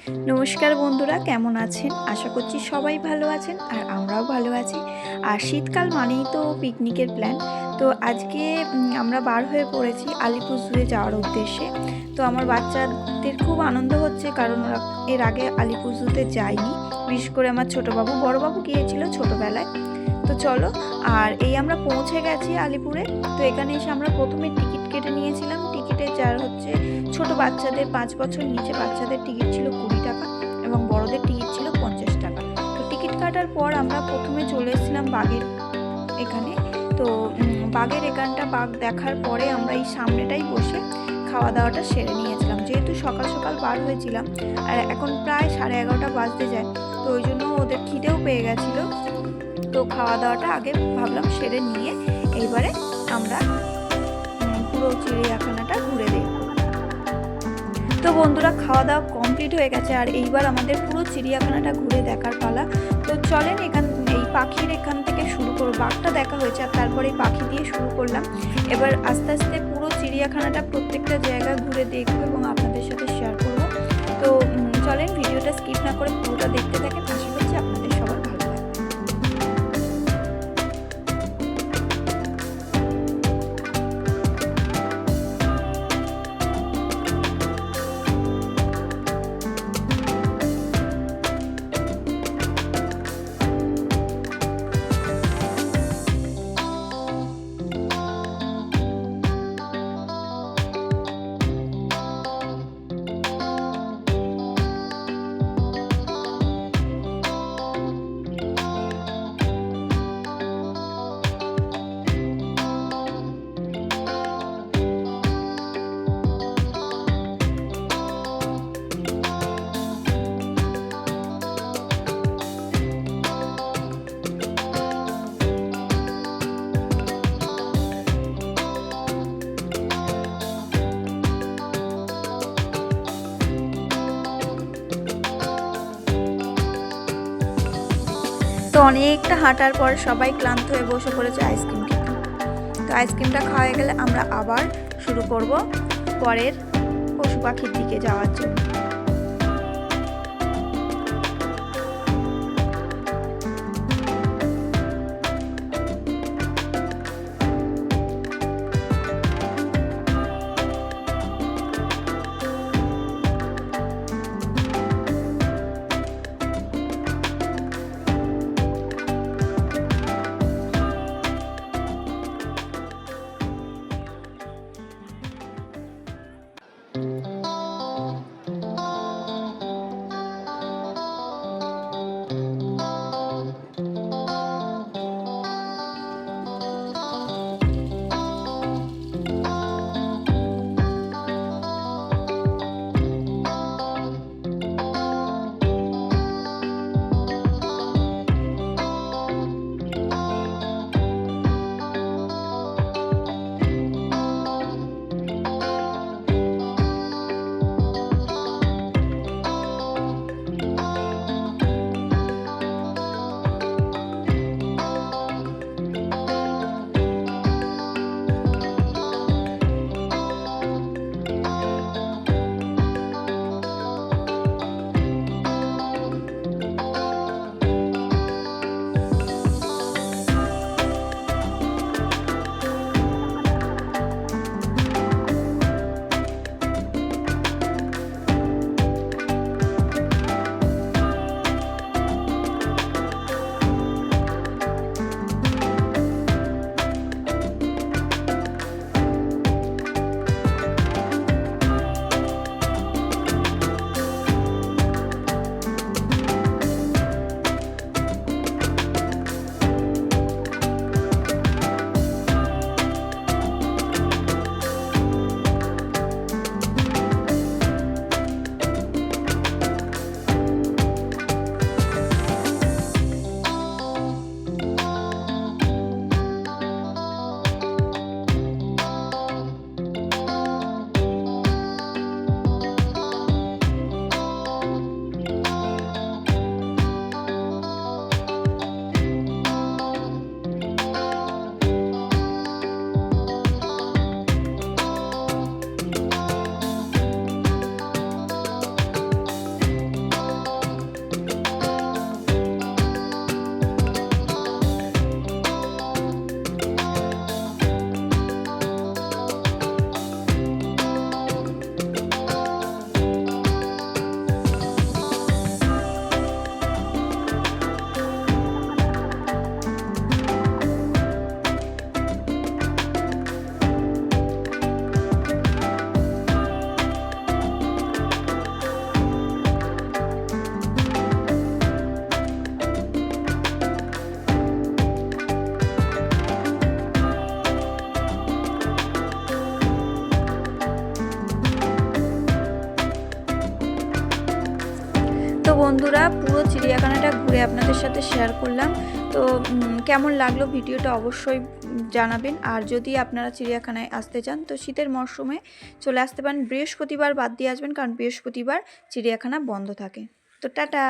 নমস্কার বন্ধুরা, কেমন আছেন? আশা করছি সবাই ভালো আছেন আর আমরাও ভালো আছি। আর শীতকাল মানেই তো পিকনিকের প্ল্যান। তো আজকে আমরা বার হয়ে পড়েছি আলিপুরদুয়ারে যাওয়ার উদ্দেশ্যে। তো আমার বাচ্চাদের খুব আনন্দ হচ্ছে, কারণ ওরা এর আগে আলিপুরদুয়ারে যায়নি। বিশেষ করে আমার ছোটো বাবু, বড় বাবু গিয়েছিল ছোটোবেলায়। তো চলো, আর এই আমরা পৌঁছে গেছি আলিপুরে। তো এখানে এসে আমরা প্রথমে টিকিট কেটে নিয়েছিলাম। টিকিটের চার্জ হচ্ছে, ছোট বাচ্চাদের 5 বছর নিচে বাচ্চাদের টিকিট ছিল 20 টাকা এবং বড়দের টিকিট ছিল 50 টাকা। তো টিকিট কাটার পর আমরা প্রথমে চলে এসেছিলাম বাঘের এখানে। তো বাঘের এখানটা বাঘ দেখার পরে আমরা এই সামনেটাই বসে খাওয়া দাওয়াটা সেরে নিয়েছিলাম, যেহেতু সকাল সকাল বার হয়েছিলাম আর এখন প্রায় 11:30 বাজতে যায়। তো ওই জন্য ওদের খিদেও পেয়ে গেছিলো। তো খাওয়া দাওয়াটা আগে ভাবলাম সেরে নিয়ে এইবারে আমরা পুরো চিড়িয়াখানাটা ঘুরে দেখব। তো বন্ধুরা, খাওয়া দাওয়া কমপ্লিট হয়ে গেছে আর এইবার আমাদের পুরো চিড়িয়াখানাটা ঘুরে দেখার পালা। তো চলেন এই পাখির এখান থেকে শুরু করব। বাঘটা দেখা হয়েছে আর তারপরে এই পাখি দিয়ে শুরু করলাম। এবার আস্তে আস্তে পুরো চিড়িয়াখানাটা প্রত্যেকটা জায়গা ঘুরে দেখবো এবং আপনাদের সাথে শেয়ার করব। তো চলেন, ভিডিওটা স্কিপ না করে পুরোটা দেখতে থাকেন। আশা করছি আপনাদের সবার ভালো লাগবে। তো অনেকটা হাঁটার পর সবাই ক্লান্ত হয়ে বসে পড়েছে আইসক্রিম খেতে। তো আইসক্রিমটা খাওয়া হয়ে গেলে আমরা আবার শুরু করব পরের পশু পাখির দিকে যাওয়ার জন্য। বন্ধুরা, পুরো চিড়িয়াখানাটা ঘুরে আপনাদের সাথে শেয়ার করলাম। তো কেমন লাগলো ভিডিওটা অবশ্যই জানাবেন। আর যদি আপনারা চিড়িয়াখানায় আসতে চান তো শীতের মরশুমে চলে আসতে পারেন, বৃহস্পতিবার বাদ দিয়ে আসবেন, কারণ বৃহস্পতিবার চিড়িয়াখানা বন্ধ থাকে। তো টাটা।